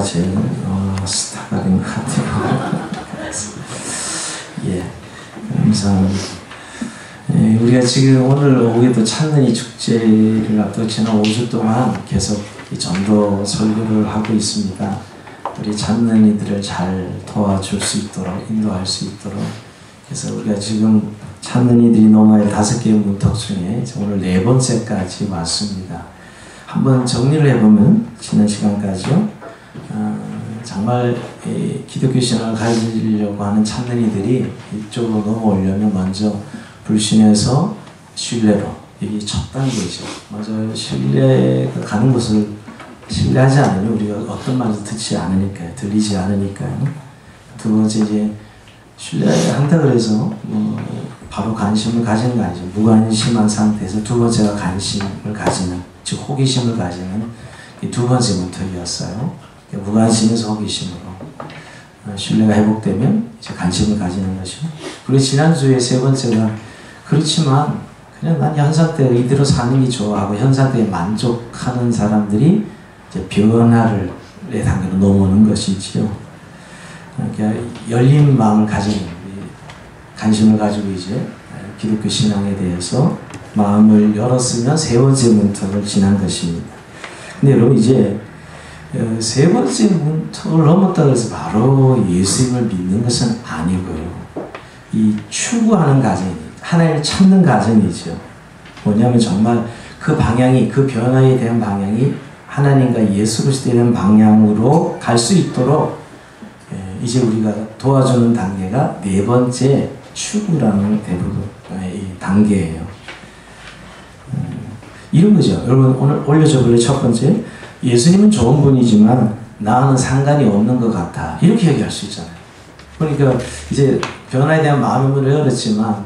제일 스타가 된 것 같아요. 예, 감사합니다. 예, 우리가 지금 오늘 오후에도 찬는이 축제를 앞두고 지난 5주 동안 계속 이 전도 설교를 하고 있습니다. 우리 찬는이들을 잘 도와줄 수 있도록, 인도할 수 있도록. 그래서 우리가 지금 찬는이들이 농아의 5개의 문턱 중에 오늘 4번째까지 왔습니다. 한번 정리를 해보면 지난 시간까지요. 정말 기독교 신앙을 가지려고 하는 찬는이들이 이쪽으로 넘어오려면 먼저 불신에서 신뢰로, 이게 첫 단계죠. 먼저 신뢰가 가는 곳을 신뢰하지 않으면 우리가 어떤 말도 듣지 않으니까요. 들리지 않으니까요. 두 번째 이제 신뢰한다 그래서 바로 관심을 가지는 거 아니죠. 무관심한 상태에서 두 번째가 관심을 가지는, 즉 호기심을 가지는 이 두 번째 문턱이었어요. 무관심에서 호기심으로 신뢰가 회복되면 이제 관심을 가지는 것이고, 그리고 지난주에 세 번째가 그렇지만 그냥 난 현상 때 이대로 사는 게 좋아하고 현상 때에 만족하는 사람들이 이제 변화를 내 단계로 넘어오는 것이지요. 그러니까 열린 마음을 가지는, 관심을 가지고 이제 기독교 신앙에 대해서 마음을 열었으면 세 번째 문턱을 지난 것입니다. 근데 여러분 이제 세 번째 문턱을 넘었다고 해서 바로 예수님을 믿는 것은 아니고요. 이 추구하는 과정이, 하나님을 찾는 과정이죠. 뭐냐면 정말 그 방향이, 그 변화에 대한 방향이 하나님과 예수 그리스도에 대한 방향으로 갈 수 있도록 이제 우리가 도와주는 단계가 4번째 추구라는 대부분의 단계예요. 이런 거죠. 여러분 오늘 올려줘볼래요? 첫 번째, 예수님은 좋은 분이지만 나와는 상관이 없는 것 같아. 이렇게 얘기할 수 있잖아요. 그러니까 이제 변화에 대한 마음의 문을 열었지만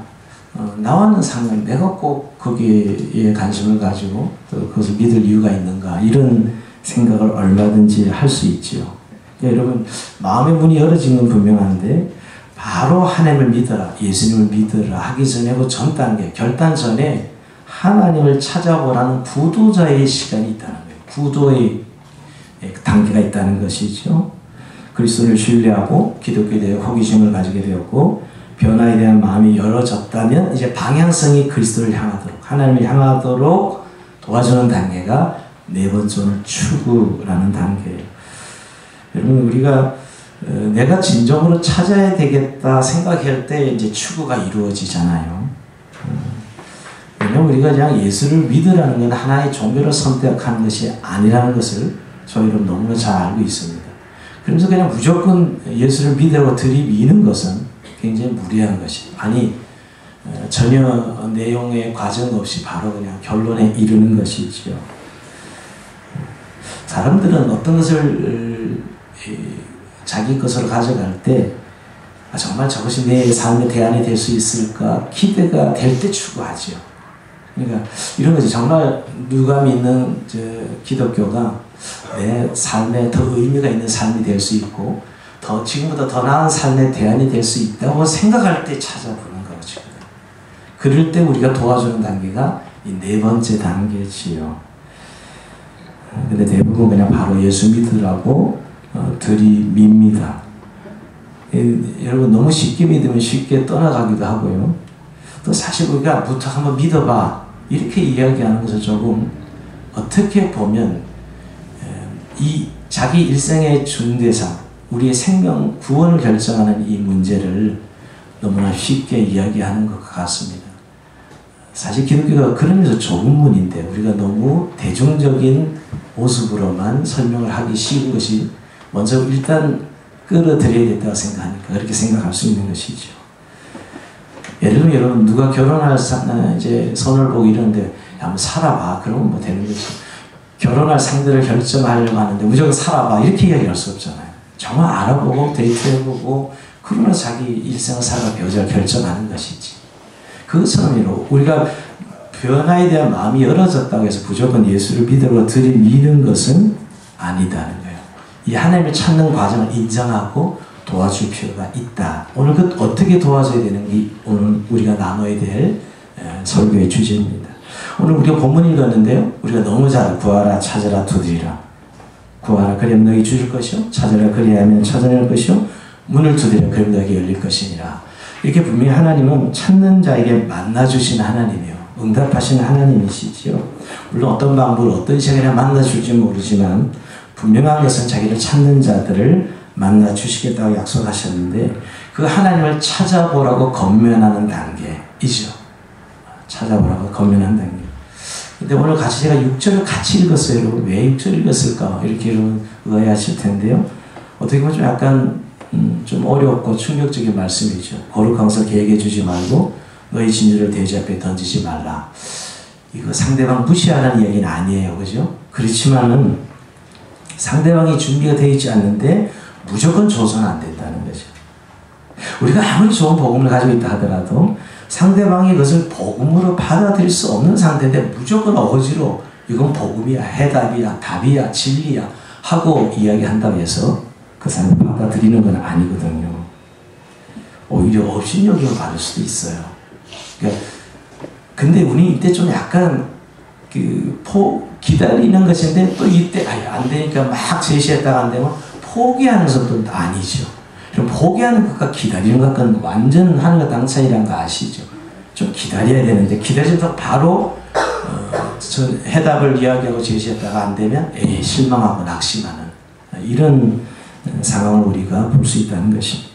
나와는 상관, 내가 꼭 거기에 관심을 가지고 또 그것을 믿을 이유가 있는가, 이런 생각을 얼마든지 할 수 있지요. 그러니까 여러분 마음의 문이 열어진 건 분명한데 바로 하나님을 믿어라, 예수님을 믿어라 하기 전에 그 전 단계, 결단 전에 하나님을 찾아보라는 구도자의 시간이 있다는 거예요. 구도의 단계가 있다는 것이죠. 그리스도를 신뢰하고 기독교에 대해 호기심을 가지게 되었고 변화에 대한 마음이 열어졌다면 이제 방향성이 그리스도를 향하도록, 하나님을 향하도록 도와주는 단계가 4번째는 추구라는 단계예요. 여러분 우리가 내가 진정으로 찾아야 되겠다 생각할 때 이제 추구가 이루어지잖아요. 왜냐면 우리가 그냥 예수를 믿으라는 건 하나의 종교를 선택하는 것이 아니라는 것을 저희는 너무나 잘 알고 있습니다. 그러면서 그냥 무조건 예수를 믿으라고 들이미는 것은 굉장히 무리한 것이, 아니 전혀 내용의 과정 없이 바로 그냥 결론에 이르는 것이지요. 사람들은 어떤 것을 자기 것으로 가져갈 때 정말 저것이 내 삶의 대안이 될 수 있을까 기대가 될 때 추구하지요. 그러니까 이런 거지. 정말 누가 믿는 기독교가 내 삶에 더 의미가 있는 삶이 될 수 있고 더 지금보다 더 나은 삶의 대안이 될 수 있다고 생각할 때 찾아보는 거죠. 그럴 때 우리가 도와주는 단계가 이 4번째 단계지요. 근데 대부분 그냥 바로 예수 믿으라고 들이밉니다. 여러분 너무 쉽게 믿으면 쉽게 떠나가기도 하고요. 또 사실 우리가 부터 한번 믿어봐 이렇게 이야기하는 것은 조금 어떻게 보면 이 자기 일생의 준대상, 우리의 생명 구원을 결정하는 이 문제를 너무나 쉽게 이야기하는 것 같습니다. 사실 기독교가 그런 면에서 좁은 문인데 우리가 너무 대중적인 모습으로만 설명을 하기 쉬운 것이 먼저 일단 끌어들여야겠다고 생각하니까 그렇게 생각할 수 있는 것이죠. 예를 들면 여러분 누가 결혼할 이제 선을 보고 이러는데 한번 살아봐 그러면 뭐 되는 거죠. 결혼할 상대를 결정하려고 하는데 무조건 살아봐 이렇게 이야기할 수 없잖아요. 정말 알아보고 데이트해보고 그러나 자기 일생을 살아가 배우자를 결정하는 것이지. 그것처럼 우리가 변화에 대한 마음이 열어졌다고 해서 무조건 예수를 믿으러 들이미는 것은 아니다는 거예요. 이 하나님을 찾는 과정을 인정하고 도와줄 필요가 있다. 오늘 그 어떻게 도와줘야 되는지 오늘 우리가 나눠야 될 설교의 주제입니다. 오늘 우리가 본문 읽었는데요. 우리가 너무 잘 구하라 찾으라 두드리라. 구하라 그리하면 너희 주실 것이요 찾으라 그리하면 찾아낼 것이요 문을 두드려 그리하면 너에게 열릴 것이니라. 이렇게 분명히 하나님은 찾는 자에게 만나주신 하나님이요 응답하시는 하나님이시지요. 물론 어떤 방법을 어떤 시간에 만나줄지 모르지만 분명한 것은 자기를 찾는 자들을 만나주시겠다고 약속하셨는데 그 하나님을 찾아보라고 권면하는 단계이죠. 찾아보라고 권면하는 단계. 근데 오늘 같이 제가 6절을 같이 읽었어요. 여러분 왜 6절을 읽었을까 이렇게 여러분 의아하실 텐데요. 어떻게 보면 좀 약간 좀 어렵고 충격적인 말씀이죠. 거룩한 것을 계획해 주지 말고 너희 진주를 돼지 앞에 던지지 말라. 이거 상대방 무시하라는 이야기는 아니에요. 그죠? 그렇지만은 상대방이 준비가 되어 있지 않는데 무조건 줘서는 안 된다는 거죠. 우리가 아무리 좋은 복음을 가지고 있다 하더라도 상대방이 그것을 복음으로 받아들일 수 없는 상태인데 무조건 어거지로 이건 복음이야, 해답이야, 답이야, 진리야 하고 이야기한다고 해서 그 사람을 받아들이는 건 아니거든요. 오히려 업신여김을 받을 수도 있어요. 그러니까 근데 우리 이때 좀 약간 기다리는 것인데 또 이때 안 되니까 막 제시했다가 안 되면 포기하는 것도 아니죠. 그럼 포기하는 것과 기다리는 것과는 완전 하늘과 땅 차이라는 거 아시죠? 좀 기다려야 되는데 기다려도 바로 해답을 이야기하고 제시했다가 안 되면 실망하고 낙심하는 이런 상황을 우리가 볼 수 있다는 것입니다.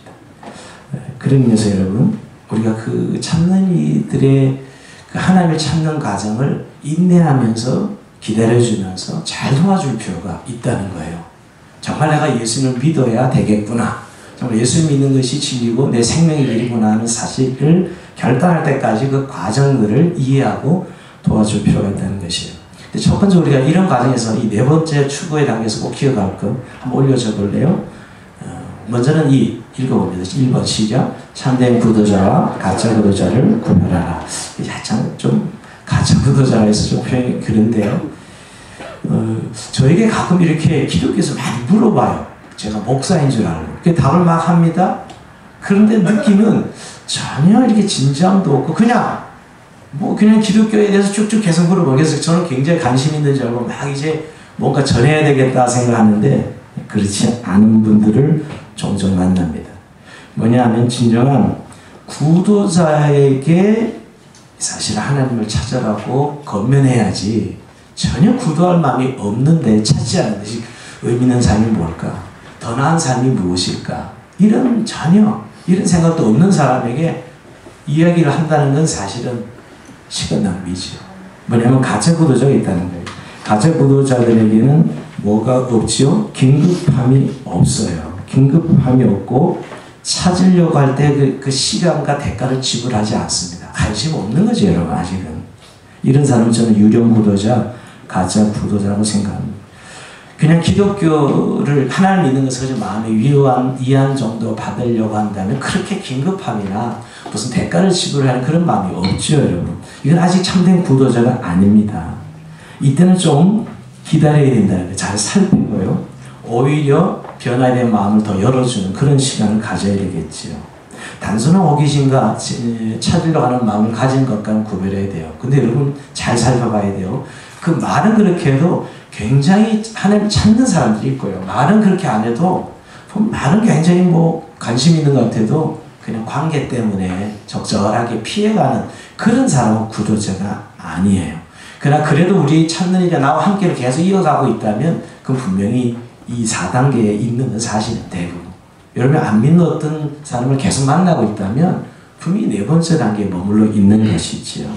그런 의미에서 여러분 우리가 그 찾는 이들의 그 하나님을 찾는 과정을 인내하면서 기다려주면서 잘 도와줄 필요가 있다는 거예요. 정말 내가 예수님을 믿어야 되겠구나. 정말 예수 믿는 것이 진리고 내 생명의 길이구나 하는 사실을 결단할 때까지 그 과정들을 이해하고 도와줄 필요가 있다는 것이에요. 근데 첫 번째 우리가 이런 과정에서 이 네 번째 추구의 단계에서 꼭 기억할 것 한번 올려줘 볼래요? 먼저는 읽어봅니다. 1번 시작. 참된 구도자와 가짜 구도자를 구별하라. 약간 좀 가짜 구도자라 해서 좀 표현이 그런데요. 저에게 가끔 이렇게 기독교에서 많이 물어봐요. 제가 목사인 줄 알고. 그 답을 막 합니다. 그런데 느낌은 전혀 이렇게 진지함도 없고 그냥 기독교에 대해서 쭉쭉 계속 물어보고 그래서 저는 굉장히 관심 있는 줄 알고 막 이제 뭔가 전해야 되겠다 생각하는데 그렇지 않은 분들을 종종 만납니다. 뭐냐 하면 진정한 구도자에게 사실 하나님을 찾아라고 권면해야지 전혀 구도할 마음이 없는데 찾지 않는 것이 의미 있는 삶이 뭘까? 더 나은 삶이 무엇일까? 이런 생각도 없는 사람에게 이야기를 한다는 건 사실은 시간 낭비죠. 뭐냐면 가짜 구도자가 있다는 거예요. 가짜 구도자들에게는 뭐가 없지요? 긴급함이 없어요. 긴급함이 없고 찾으려고 할 때 그 시간과 대가를 지불하지 않습니다. 관심 없는 거죠, 여러분. 아직은. 이런 사람은 저는 유령 구도자, 가짜 구도자라고 생각합니다. 그냥 기독교를 하나님 믿는 것을 마음에 위안 정도 받으려고 한다면 그렇게 긴급함이나 무슨 대가를 지불하는 그런 마음이 없죠, 여러분. 이건 아직 참된 구도자가 아닙니다. 이때는 좀 기다려야 된다는 거예요. 잘 살피고요. 오히려 변화에 대한 마음을 더 열어주는 그런 시간을 가져야 되겠지요. 단순한 호기심과 찾으려고 하는 마음을 가진 것과는 구별해야 돼요. 근데 여러분 잘 살펴봐야 돼요. 그 말은 그렇게 해도 굉장히 하나님을 찾는 사람들이 있고요. 말은 그렇게 안 해도 말은 굉장히 관심 있는 것 같아도 그냥 관계 때문에 적절하게 피해가는 그런 사람은 구도자가 아니에요. 그러나 그래도 우리 찾는 이가 나와 함께를 계속 이어가고 있다면 그건 분명히 이 4단계에 있는 건 사실은 대부분. 여러분 안 믿는 어떤 사람을 계속 만나고 있다면 분명히 네 번째 단계에 머물러 있는 것이지요.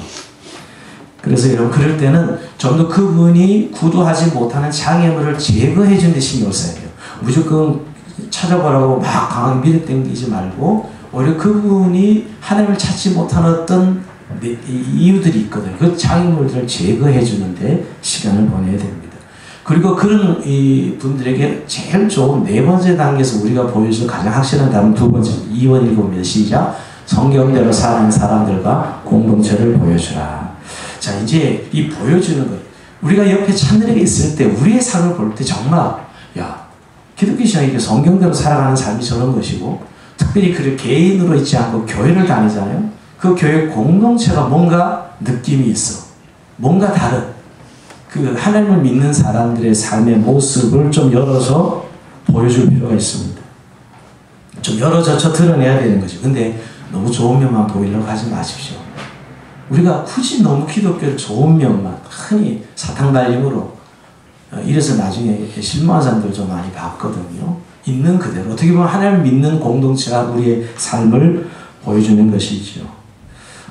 그래서 여러분 그럴 때는 좀 더 그분이 구도하지 못하는 장애물을 제거해 주는 데 신경을 써야 돼요. 무조건 찾아보라고 막 강하게 밀어당기지 말고 오히려 그분이 하나님을 찾지 못하는 어떤 이유들이 있거든요. 그 장애물들을 제거해 주는데 시간을 보내야 됩니다. 그리고 그런 이 분들에게 제일 좋은 네 번째 단계에서 우리가 보여줄 가장 확실한 답은 두 번째 2번 읽어봅니다. 시작. 성경대로 사는 사람들과 공동체를 보여주라. 자, 이제 이 보여주는 것. 우리가 옆에 찬들에게 있을 때 우리의 삶을 볼 때 정말 기독교 신앙이 성경대로 살아가는 삶이 저런 것이고 특별히 그 개인으로 있지 않고 교회를 다니잖아요. 그 교회 공동체가 뭔가 느낌이 있어. 뭔가 다른 그 하나님을 믿는 사람들의 삶의 모습을 좀 열어서 보여줄 필요가 있습니다. 좀 열어젖혀 드러내야 되는 거죠. 근데 너무 좋은 면만 보이려고 하지 마십시오. 우리가 굳이 너무 기독교를 좋은 면만, 흔히 사탕발림으로 이래서 나중에 실망한 사람들 좀 많이 봤거든요. 있는 그대로 어떻게 보면 하나님을 믿는 공동체가 우리의 삶을 보여주는 것이죠.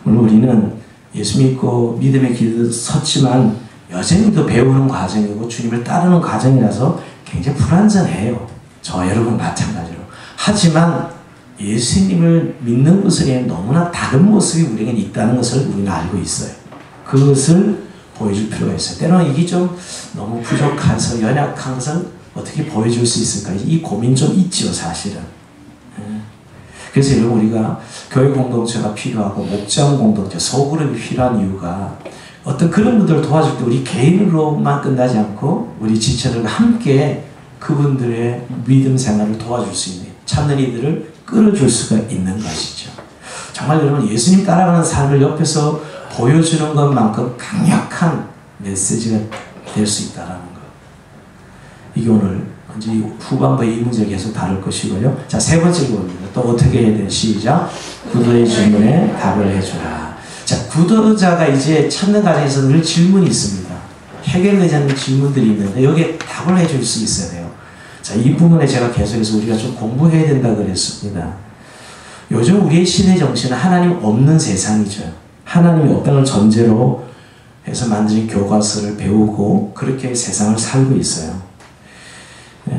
물론 우리는 예수 믿고 믿음의 길을 섰지만 여전히 또 배우는 과정이고 주님을 따르는 과정이라서 굉장히 불완전해요. 저와 여러분 마찬가지로. 하지만 예수님을 믿는 것에 너무나 다른 모습이 우리에게 있다는 것을 우리는 알고 있어요. 그것을 보여줄 필요가 있어요. 때로는 이게 좀 너무 부족해서 연약한 것을 어떻게 보여줄 수 있을까? 이 고민 좀 있죠, 사실은. 그래서 여러분 우리가 교회 공동체가 필요하고 목장 공동체, 소그룹이 필요한 이유가 어떤 그런 분들을 도와줄 때 우리 개인으로만 끝나지 않고 우리 지체들과 함께 그분들의 믿음 생활을 도와줄 수 있는 찾는 이들을 끌어줄 수가 있는 것이죠. 정말 여러분 예수님 따라가는 삶을 옆에서 보여주는 것만큼 강력한 메시지가 될 수 있다는 것. 이게 오늘 이제 후반부에 이 문제 계속 다룰 것이고요. 자, 세 번째 부분입니다. 또 어떻게 해야 되는 시작. 구도의 질문에 답을 해주라. 자, 구도자가 이제 찾는 과정에서 늘 질문이 있습니다. 해결되지 않는 질문들이 있는데 여기에 답을 해줄 수 있어야 돼요. 자, 이 부분에 제가 계속해서 우리가 좀 공부해야 된다 그랬습니다. 요즘 우리의 시대 정신은 하나님 없는 세상이죠. 하나님이 없다는 전제로 해서 만드신 교과서를 배우고 그렇게 세상을 살고 있어요.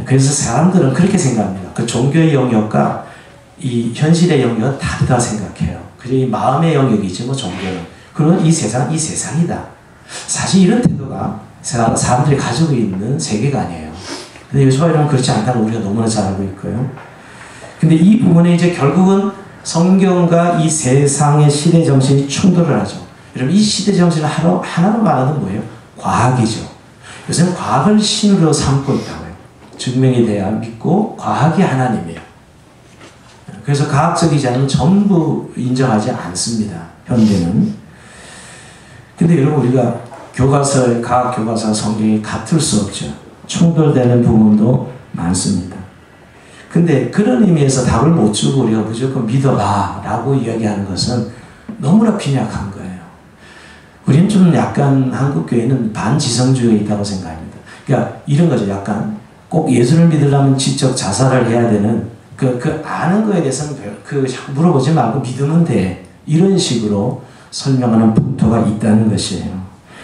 그래서 사람들은 그렇게 생각합니다. 그 종교의 영역과 이 현실의 영역은 다르다 생각해요. 그리고 이 마음의 영역이지 뭐 종교는. 그러면 이 세상은 이 세상이다. 사실 이런 태도가 사람들이 가지고 있는 세계관이에요. 근데 요즘 이러면 그렇지 않다는 우리가 너무나 잘 알고 있고요. 근데 이 부분에 이제 결국은 성경과 이 세상의 시대 정신이 충돌을 하죠. 여러분 이 시대 정신을 하나로 말하는 뭐예요? 과학이죠. 요새는 과학을 신으로 삼고 있다고요. 증명이 돼야 믿고 과학이 하나님이에요. 그래서 과학적이지 않으면 전부 인정하지 않습니다. 현대는. 근데 여러분 우리가 교과서의 과학 교과서와 성경이 같을 수 없죠. 충돌되는 부분도 많습니다. 근데 그런 의미에서 답을 못 주고 우리가 무조건 믿어봐 라고 이야기하는 것은 너무나 빈약한 거예요. 우리는 좀 약간 한국교회는 반지성주의가 있다고 생각합니다. 그러니까 이런 거죠. 약간 꼭 예수를 믿으려면 지적 자살을 해야 되는 그 아는 거에 대해서는 물어보지 말고 믿으면 돼. 이런 식으로 설명하는 분토가 있다는 것이에요.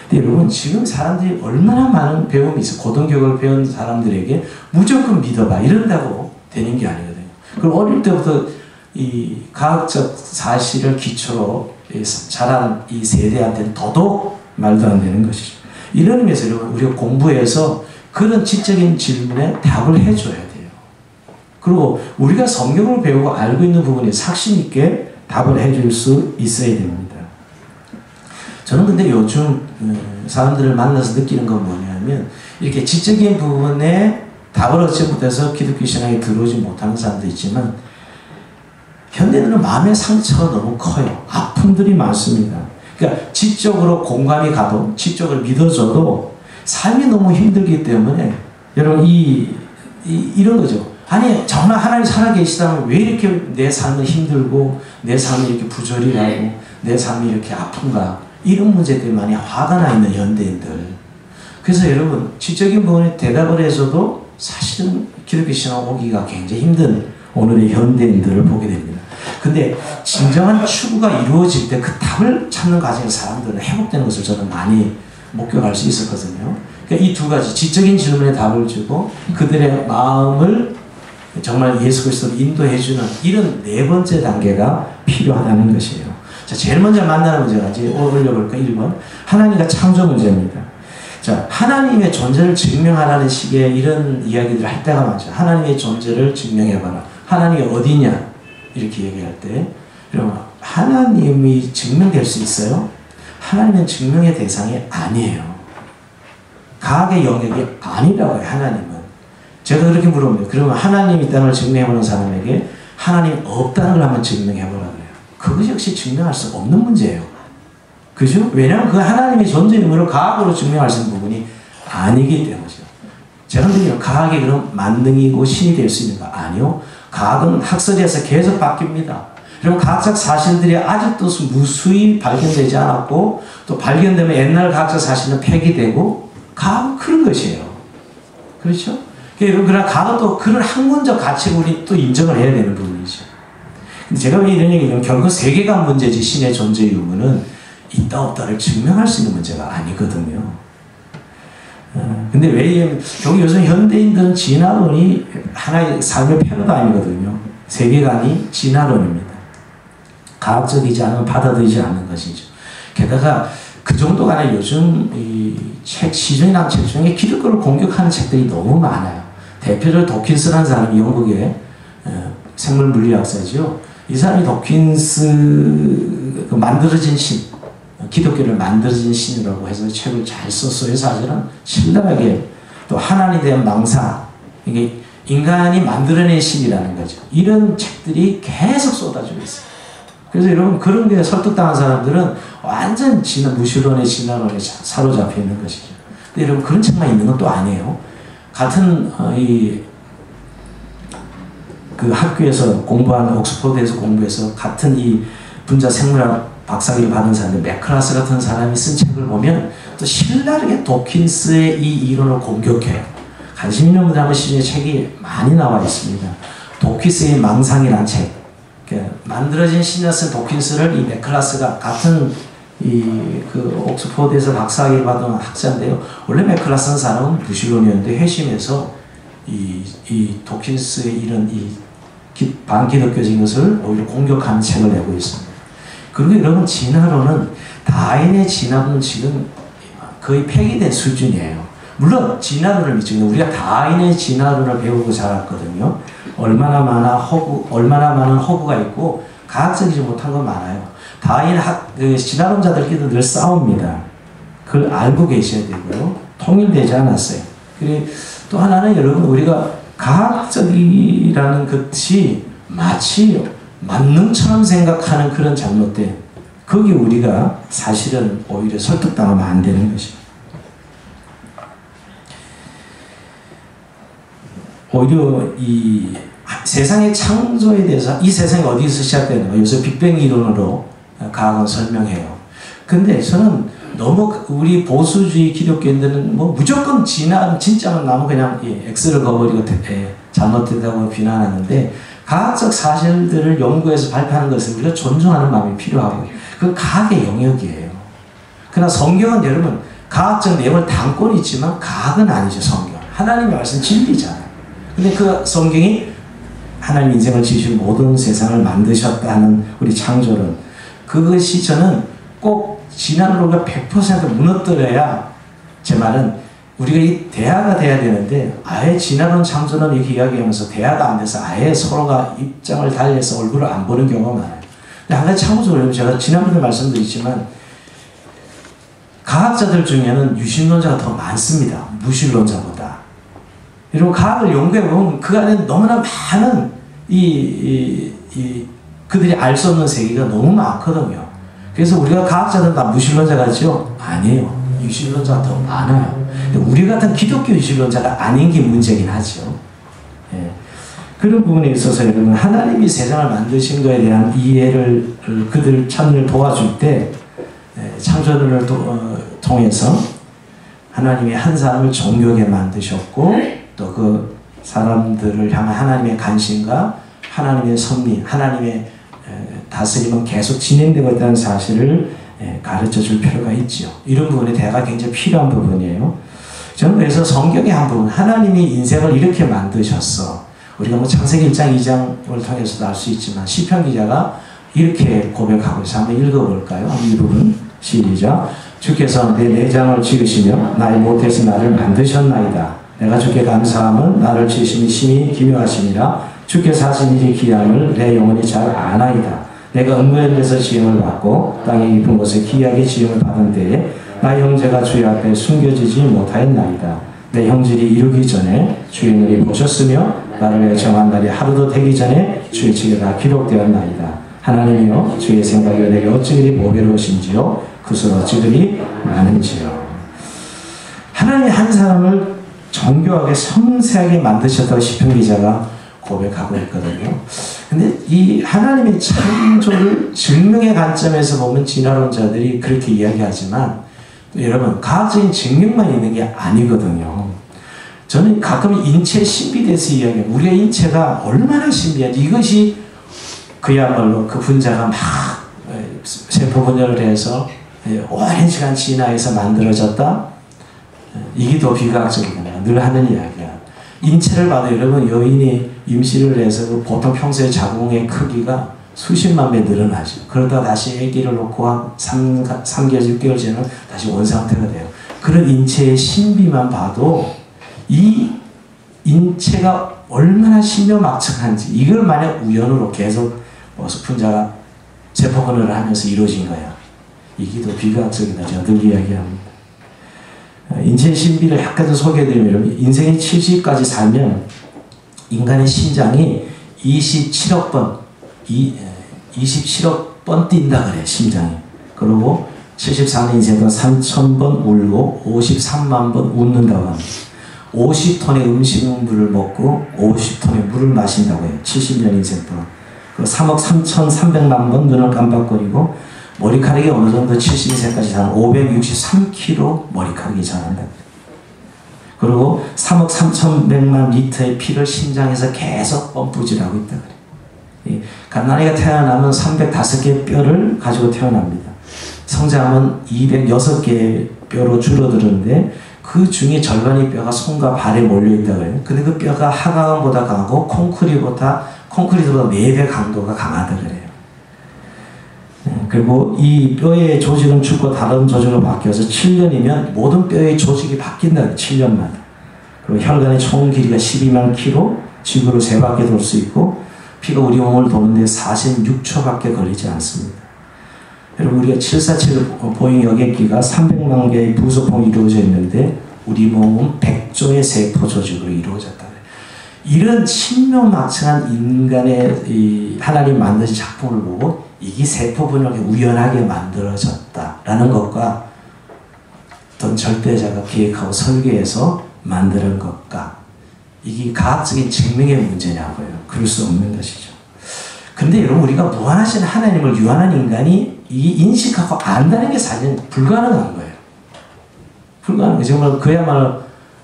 근데 여러분 지금 사람들이 얼마나 많은 배움이 있어요. 고등교육을 배운 사람들에게 무조건 믿어봐 이런다고 되는 게 아니거든요. 그리고 어릴 때부터 이 과학적 사실을 기초로 자란 이 세대한테는 더더욱 말도 안 되는 것이죠. 이런 의미에서 여러분 우리가 공부해서 그런 지적인 질문에 답을 해줘야 돼요. 그리고 우리가 성경을 배우고 알고 있는 부분에 삭심 있게 답을 해줄 수 있어야 됩니다. 저는 근데 요즘 사람들을 만나서 느끼는 건 뭐냐면 이렇게 지적인 부분에 답을 얻지 못해서 기독교 신앙에 들어오지 못하는 사람도 있지만 현대인은 마음의 상처가 너무 커요. 아픔들이 많습니다. 그러니까 지적으로 공감이 가도 지적을 믿어줘도 삶이 너무 힘들기 때문에 여러분 이런 거죠. 아니 정말 하나님 살아계시다면 왜 이렇게 내 삶은 힘들고 내 삶이 이렇게 부조리하고 내 삶이 이렇게 아픈가 이런 문제들이 많이 화가 나 있는 현대인들. 그래서 여러분 지적인 부분에 대답을 해서도 사실은 기독교 신앙 오기가 굉장히 힘든 오늘의 현대인들을 보게 됩니다. 근데 진정한 추구가 이루어질 때 그 답을 찾는 과정에서 사람들은 회복되는 것을 저는 많이 목격할 수 있었거든요. 그러니까 이 두 가지 지적인 질문에 답을 주고 그들의 마음을 정말 예수 그리스도로 인도해주는 이런 네 번째 단계가 필요하다는 것이에요. 자, 제일 먼저 만나는 문제가 이제 올려볼까? 1번 하나님과 창조 문제입니다. 자, 하나님의 존재를 증명하라는 식의 이런 이야기들을 할 때가 많죠. 하나님의 존재를 증명해봐라. 하나님이 어디냐? 이렇게 얘기할 때 그러면 하나님이 증명될 수 있어요? 하나님은 증명의 대상이 아니에요. 과학의 영역이 아니라고 해요. 하나님은. 제가 그렇게 물어봅니다. 그러면 하나님이 있다는 걸 증명해보는 사람에게 하나님 없다는 걸 한번 증명해보라 그래요. 그것 역시 증명할 수 없는 문제예요. 그죠? 왜냐하면 그 하나님의 존재 의무를 과학으로 증명할 수 있는 부분이 아니기 때문이죠. 제가 드리요, 과학이 그럼 만능이고 신이 될 수 있는가? 아니요. 과학은 학설에서 계속 바뀝니다. 그리고 과학적 사실들이 아직도 무수히 발견되지 않았고, 또 발견되면 옛날 과학적 사실은 폐기되고, 과학은 그런 것이에요. 그렇죠? 그러나 과학은 또 그런 학문적 가치를 우리 또 인정을 해야 되는 부분이죠. 근데 제가 왜 이런 얘기냐면, 결국 세계관 문제지 신의 존재 의무는 있다 없다를 증명할 수 있는 문제가 아니거든요. 근데 왜, 결국 요즘 현대인들은 진화론이 하나의 삶의 패러다임이거든요. 세계관이 진화론입니다. 과학적이지 않으면 받아들이지 않는 것이죠. 게다가 그 정도가 아니라 요즘 이 책, 시중에 나온 책 중에 기독교를 공격하는 책들이 너무 많아요. 대표적으로 도킨스라는 사람이 영국의 생물 물리학자죠. 이 사람이 도킨스 만들어진 신, 기독교를 만들어진 신이라고 해서 책을 잘 썼어요. 사실은 신랄하게 또 하나님에 대한 망상, 이게 인간이 만들어낸 신이라는 거죠. 이런 책들이 계속 쏟아지고 있어요. 그래서 여러분 그런 게 설득당한 사람들은 완전 무신론의 진화론에 사로잡혀 있는 것이죠. 근데 여러분 그런 책만 있는 건 또 아니에요. 같은 그 학교에서 공부하는 옥스퍼드에서 공부해서 같은 이 분자 생물학 박사학위를 받은 사람들, 맥클라스 같은 사람이 쓴 책을 보면 또 신랄하게 도킨스의 이 이론을 공격해요. 관심 있는 분들 한번 시중에 책이 많이 나와 있습니다. 도킨스의 망상이라는 책. 만들어진 신을 쓴 도킨스를 이 맥클라스가 같은 그 옥스퍼드에서 박사학위를 받은 학자인데요. 원래 맥클라스는 사람은 무신론이었는데 회심해서 이 도킨스의 이런 반기독교적인 것을 오히려 공격하는 책을 내고 있습니다. 그리고 여러분 진화론은 다윈의 진화론은 지금 거의 폐기된 수준이에요. 물론 진화론을 믿지만 우리가 다윈의 진화론을 배우고 자랐거든요. 얼마나 많은 허구가 있고 과학적이지 못한 건 많아요. 다윈 진화론자들끼리도 늘 싸웁니다. 그걸 알고 계셔야 되고요. 통일되지 않았어요. 그리고 또 하나는 여러분 우리가 과학적이라는 것이 마치 만능처럼 생각하는 그런 잘못된 거기 우리가 사실은 오히려 설득당하면 안 되는 것입니다. 오히려 이 세상의 창조에 대해서 이 세상이 어디서 시작되는가 요새 빅뱅 이론으로 과학은 설명해요. 근데 저는 너무 우리 보수주의 기독교인들은 뭐 무조건 진짜만 나면 그냥 X를 거버리고 잘못된다고 비난하는데 과학적 사실들을 연구해서 발표하는 것을 우리가 존중하는 마음이 필요하고 그건 과학의 영역이에요. 그러나 성경은 여러분 과학적 내용을 담고 있지만 과학은 아니죠. 성경. 하나님의 말씀 진리잖아요. 근데 그 성경이 하나님 인생을 지으시고 모든 세상을 만드셨다는 우리 창조론 그것이 저는 꼭 진화론과 100% 무너뜨려야 제 말은 우리가 이 대화가 돼야 되는데 아예 진화론 창조론 이렇게 이야기하면서 대화가 안 돼서 아예 서로가 입장을 달리해서 얼굴을 안 보는 경우가 많아요. 근데 한 가지 참고적으로 제가 지난번에 말씀드렸지만 과학자들 중에는 유신론자가 더 많습니다. 무신론자보다. 여러분 과학을 연구해보면 그 안에 너무나 많은 그들이 알 수 없는 세계가 너무 많거든요. 그래서 우리가 과학자들은 다 무신론자 같죠? 아니에요. 유신론자가 더 많아요. 우리 같은 기독교 유신론자가 아닌 게 문제긴 하죠. 예. 그런 부분에 있어서 여러분 하나님이 세상을 만드신 것에 대한 이해를 그들 참여를 도와줄 때 창조론을 통해서 하나님이 한 사람을 존귀하게 만드셨고 또 그 사람들을 향한 하나님의 관심과 하나님의 섭리, 하나님의 다스림은 계속 진행되고 있다는 사실을 가르쳐 줄 필요가 있죠. 이런 부분에 대화가 굉장히 필요한 부분이에요. 저는 그래서 성경의 한 부분, 하나님이 인생을 이렇게 만드셨어. 우리가 뭐 창세기 1장, 2장을 통해서도 알 수 있지만 시편 기자가 이렇게 고백하고 있어요. 한번 읽어볼까요? 이 부분 시작. 주께서 내 내장을 지으시며 나의 못에서 나를 만드셨나이다. 내가 주께 감사함은 나를 지으심이 심히 기묘하시니라. 주께서 하신 일이 기함을 내 영혼이 잘 아나이다. 내가 음부의 데서 지음을 받고 땅의 깊은 곳에 기이하게 지음을 받은 때에 나의 형제가 주의 앞에 숨겨지지 못하였나이다. 내 형질이 이루기 전에 주의 눈이 보셨으며 나를 위해 정한 날이 하루도 되기 전에 주의 책에 다 기록되었나이다. 하나님이여 주의 생각이 내게 어찌 이리 보배로우신지요. 그것은 어찌 그리 많은지요. 하나님이 한 사람을 정교하게 섬세하게 만드셨다고 시편 기자가 고백하고 있거든요. 근데 이 하나님의 창조를 증명의 관점에서 보면 진화론자들이 그렇게 이야기하지만 여러분 과학적인 증명만 있는 게 아니거든요. 저는 가끔 인체 신비에 대해서 이야기해요. 우리의 인체가 얼마나 신비한지 이것이 그야말로 그 분자가 막 세포 분열을 해서 오랜 시간 진화해서 만들어졌다. 이게 더 비과학적이구나. 늘 하는 이야기야. 인체를 봐도 여러분 여인이 임신을 해서 그 보통 평소에 자궁의 크기가 수십만 배 늘어나죠. 그러다 다시 아기를 놓고 한 3개월, 6개월 지나면 다시 원상태가 돼요. 그런 인체의 신비만 봐도 이 인체가 얼마나 신묘막측한지 이걸 만약 우연으로 계속 분자가 세포 분열을 하면서 이루어진 거야. 이게 더 비과학적이다. 제가 늘 이야기합니다. 인체의 신비를 약간 더 소개해드리면 인생이 70까지 살면 인간의 심장이 27억 번 27억 번 뛴다 그래 심장이. 그리고 74년 인생은 3,000번 울고 53만 번 웃는다고 합니다. 50톤의 음식물을 먹고 50톤의 물을 마신다고 해요. 70년 인생 동안. 3억 3,300만 번 눈을 깜빡거리고 머리카락이 어느 정도 70세까지 자란 563kg 머리카락이 자란다. 그리고 3억 3,100만 리터의 피를 심장에서 계속 펌프질하고 있다. 갓난아이가 태어나면 305개의 뼈를 가지고 태어납니다. 성장하면 206개의 뼈로 줄어드는데 그 중에 절반의 뼈가 손과 발에 몰려있다고 그래요. 근데 그 뼈가 하강보다 강하고 콘크리트보다 4배 강도가 강하다 그래요. 그리고 이 뼈의 조직은 죽고 다른 조직으로 바뀌어서 7년이면 모든 뼈의 조직이 바뀐다. 7년마다. 그리고 혈관의 총 길이가 12만 킬로, 지구로 3바퀴 돌 수 있고 피가 우리 몸을 도는데 46초밖에 걸리지 않습니다. 여러분 우리가 747 보잉 여객기가 300만 개의 부속품이 이루어져 있는데 우리 몸은 100조의 세포 조직으로 이루어졌다. 이런 신묘막측한 인간의 이 하나님 만드신 작품을 보고 이게 세포 분열이 우연하게 만들어졌다라는 것과 어떤 절대자가 기획하고 설계해서 만드는 것과 이게 과학적인 증명의 문제냐고요. 그럴 수 없는 것이죠. 그런데 여러분 우리가 무한하신 하나님을 유한한 인간이 이 인식하고 안다는 게 사실은 불가능한 거예요. 불가능한 거예요. 정말 그야말로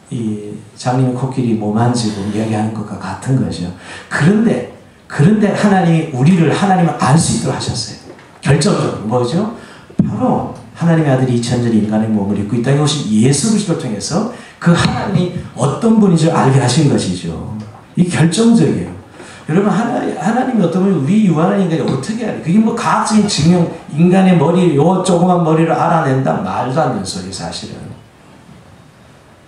이 장님의 코끼리 뭐 만지고 이야기하는 것과 같은 거죠. 그런데 하나님이 하나님을 알 수 있도록 하셨어요. 결정적으로 뭐죠? 바로 하나님의 아들이 2000년 인간의 몸을 입고 이 땅에 오신 예수 그리스도를 통해서 그 하나님이 어떤 분인지 알게 하신 것이죠. 이게 결정적이에요. 여러분 하나님이 어떤 분이 우리 유한한 인간이 어떻게 알아요? 그게 뭐 과학적인 증명 인간의 머리 요 조그만 머리를 알아낸다? 말도 안 되는 소리 사실은.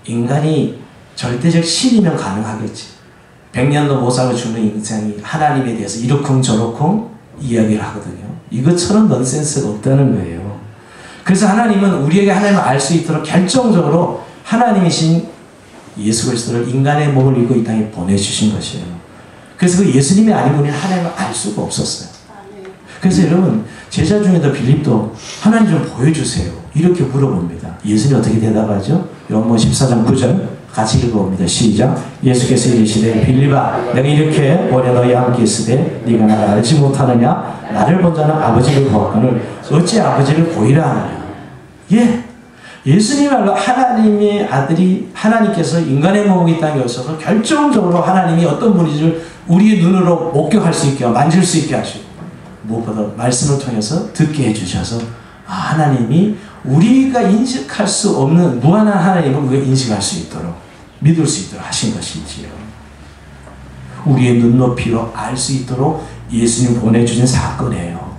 인간이 절대적 신이면 가능하겠지. 100년도 못 살고 죽는 인생이 하나님에 대해서 이러쿵저러쿵 이야기를 하거든요. 이것처럼 넌센스가 없다는 거예요. 그래서 하나님은 우리에게 하나님을 알 수 있도록 결정적으로 하나님이신 예수 그리스도를 인간의 몸을 입고 이 땅에 보내주신 것이에요. 그래서 그 예수님이 아닌 분은 하나님을 알 수가 없었어요. 그래서 여러분 제자 중에도 빌립도 하나님 좀 보여주세요. 이렇게 물어봅니다. 예수님이 어떻게 대답하죠? 요한복음 14장 9절 같이 읽어봅니다. 시작. 예수께서 이르시되 빌립아 내가 이렇게 오래 너희와 함께 있으되 네가 나를 알지 못하느냐? 나를 본 자는 아버지를 보았거늘 어찌 아버지를 보이라 하느냐? 예수님말로 하나님의 아들이 하나님께서 인간의 몸이 이 땅에 오셔서 결정적으로 하나님이 어떤 분인지를 우리의 눈으로 목격할 수 있게 만질 수 있게 하시고 무엇보다 말씀을 통해서 듣게 해주셔서 하나님이 우리가 인식할 수 없는 무한한 하나님을 우리가 인식할 수 있도록 믿을 수 있도록 하신 것이지요. 우리의 눈높이로 알 수 있도록 예수님 보내주신 사건이에요.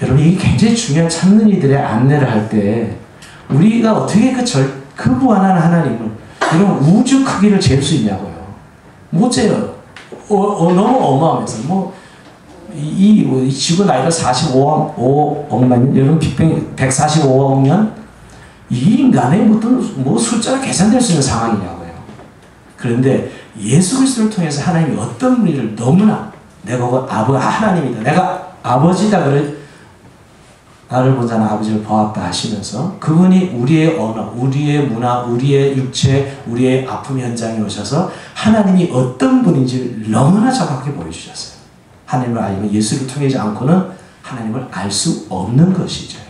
여러분 이게 굉장히 중요한 찾는 이들의 안내를 할 때 우리가 어떻게 그 무한한 하나님을 이런 우주 크기를 잴 수 있냐고요. 못 재요. 너무 어마어마해서 이 지구 나이가 45억만 년, 여러분 빅뱅 145억 년, 이 인간의 어떤 숫자가 계산될 수 있는 상황이냐고요. 그런데 예수 그리스도를 통해서 하나님이 어떤 분을 너무나 내가 하나님이다, 내가 아버지다 나를 본 자는 아버지를 보았다 하시면서 그분이 우리의 언어, 우리의 문화, 우리의 육체, 우리의 아픔 현장에 오셔서 하나님이 어떤 분인지를 너무나 정확하게 보여주셨어요. 하나님을 알면 예수를 통하지 않고는 하나님을 알 수 없는 것이죠.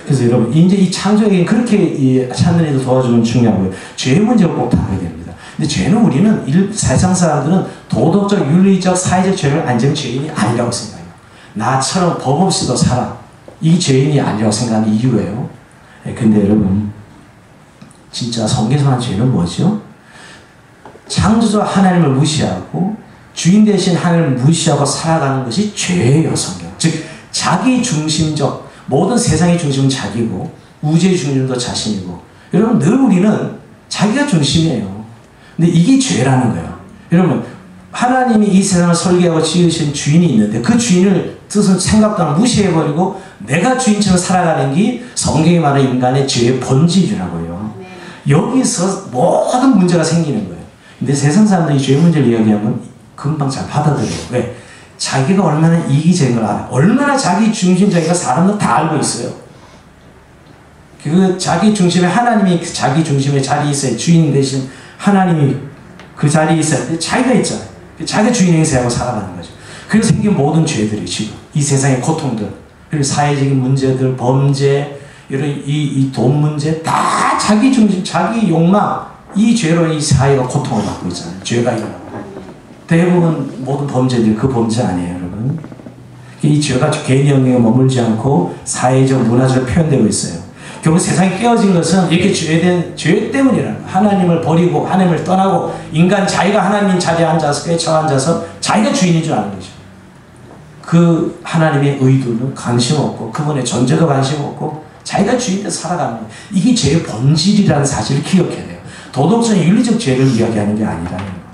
그래서 여러분 이제 이 창조에게 그렇게 찾는 이도 도와주면 중요하고요. 죄의 문제를 꼭 다루게 됩니다. 근데 죄는 우리는 세상 사람들은 도덕적, 윤리적, 사회적 죄를 안 지은 죄인이 아니라고 생각해요. 나처럼 법 없이도 살아. 이 죄인이 아니라고 생각하는 이유예요. 근데 여러분 진짜 성경에서 말하는 죄는 뭐죠? 창조주 하나님을 무시하고 주인 대신 하나님을 무시하고 살아가는 것이 죄예요. 성경. 즉 자기 중심적 모든 세상의 중심은 자기고 우주의 중심도 자신이고 여러분 늘 우리는 자기가 중심이에요. 근데 이게 죄라는 거예요. 여러분 하나님이 이 세상을 설계하고 지으신 주인이 있는데 그 주인을 뜻은 생각도 안 무시해버리고 내가 주인처럼 살아가는 게 성경이 말하는 인간의 죄의 본질이라고요. 여기서 모든 문제가 생기는 거예요. 근데 세상 사람들이 죄 문제를 이야기하면 금방 잘 받아들여요. 왜? 자기가 얼마나 이기적인 걸 알아요. 얼마나 자기 중심적인 걸 사람은 다 알고 있어요. 그 자기 중심에 하나님이 그 자기 중심에 자리에 있어요. 주인 대신 하나님이 그 자리에 있어요. 자기가 있잖아요. 자기가 주인 행세하고 살아가는 거죠. 그래서 생긴 모든 죄들이 지금 이 세상의 고통들 그리고 사회적인 문제들 범죄 이런 이 돈 문제 다 자기 중심 자기 욕망 이 죄로 이 사회가 고통을 받고 있잖아요. 죄가 일어나고 대부분 모든 범죄들이 그 범죄 아니에요, 여러분. 이 죄가 개인 영역에 머물지 않고 사회적, 문화적으로 표현되고 있어요. 결국 세상이 깨어진 것은 이렇게 죄 때문이라는 거예요. 하나님을 버리고 하나님을 떠나고 인간 자기가 하나님 자리에 앉아서 꿰쳐 앉아서 자기가 주인인 줄 아는 거죠. 그 하나님의 의도는 관심 없고 그분의 존재도 관심 없고 자기가 주인으로 살아가는 거예요. 이게 죄의 본질이라는 사실을 기억해야 돼요. 도덕적, 윤리적 죄를 이야기하는 게 아니라는 거예요.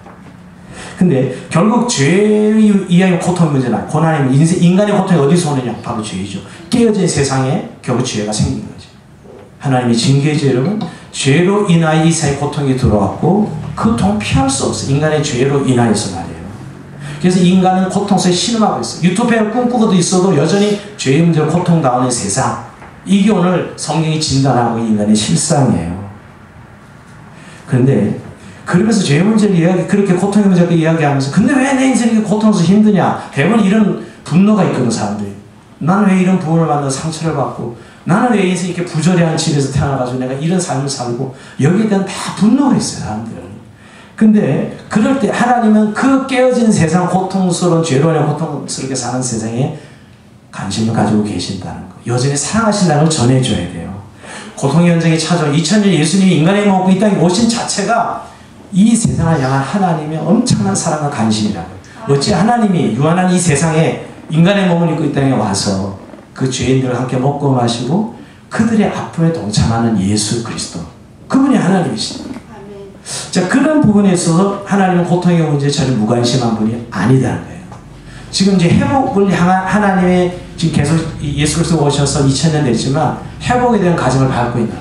근데 결국 죄의 이하의 고통 문제는 고난의 인간의 고통이 어디서 오느냐? 바로 죄이죠. 깨어진 세상에 결국 죄가 생긴 거죠. 하나님이 징계죠, 여러분. 죄로 인하여 이 세상에 고통이 들어왔고 그 고통 피할 수 없어요. 인간의 죄로 인하여서 말이에요. 그래서 인간은 고통 속에 신음하고 있어요. 유토피아를 꿈꾸고도 있어도 여전히 죄의 문제로 고통당하는 세상. 이게 오늘 성경이 진단하고 인간의 실상이에요. 그런데 그러면서 죄의 문제를 이야기, 그렇게 고통의 문제를 이야기하면서 근데 왜 내 인생이 고통스러워서 힘드냐? 대부분 이런 분노가 있거든, 사람들이. 나는 왜 이런 부모를 만나서 상처를 받고 나는 왜 인생이 이렇게 부조리한 집에서 태어나가지고 내가 이런 삶을 살고 여기에 대한 다 분노가 있어요, 사람들은. 근데 그럴 때 하나님은 그 깨어진 세상 고통스러운 죄로 인해 고통스럽게 사는 세상에 관심을 가지고 계신다는 거. 여전히 사랑하신다는 걸 전해줘야 돼요. 고통의 현장에 찾아온 2000년 예수님이 인간의 몸을 입고 이 땅에 오신 자체가 이 세상을 향한 하나님의 엄청난 사랑과 관심이라고요. 어찌 하나님이 유한한 이 세상에 인간의 몸을 입고 이 땅에 와서 그 죄인들과 함께 먹고 마시고 그들의 아픔에 동참하는 예수 그리스도 그분이 하나님이시다. 자, 그런 부분에 있어서 하나님은 고통의 문제에 전혀 무관심한 분이 아니다는 거예요. 지금 이제 회복을 향한 하나님의 지금 계속 예수 그리스도 오셔서 2000년 됐지만 회복에 대한 과정을 밟고 있는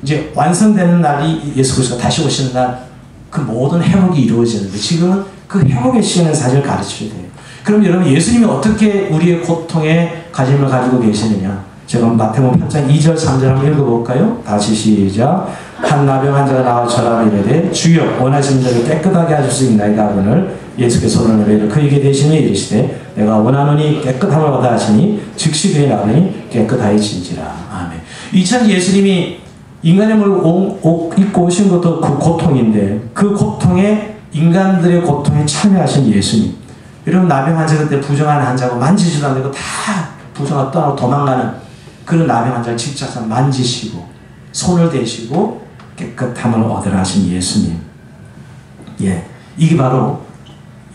이제 완성되는 날이 예수 그리스도가 다시 오시는 날 그 모든 회복이 이루어지는데 지금은 그 회복의 시간을 사실 가르쳐야 돼요. 그럼 여러분 예수님이 어떻게 우리의 고통에 관심을 가지고 계시느냐? 제가 마태복음 8장 2절 3절 한번 읽어볼까요? 다시 시작. 한 나병 환자가 나와 저라고 이르되 주여 원하시는 자를 깨끗하게 하실 수 있나이다 하거늘 예수께서 손을 내밀어 그에게 대신에 이르시되 내가 원하노니 깨끗함을 얻어 하시니 즉시 그의 나병이 깨끗하여진지라. 아멘. 2000 예수님이 인간의 몸을 입고 오신 것도 그 고통인데 그 고통에 인간들의 고통에 참여하신 예수님. 여러분 나병 환자 그때 부정한 환자고 만지지도 않고 다 부정하고 떠나고 도망가는 그런 나병 환자를 직접 만지시고 손을 대시고 깨끗함을 얻으라 하신 예수님. 예, 이게 바로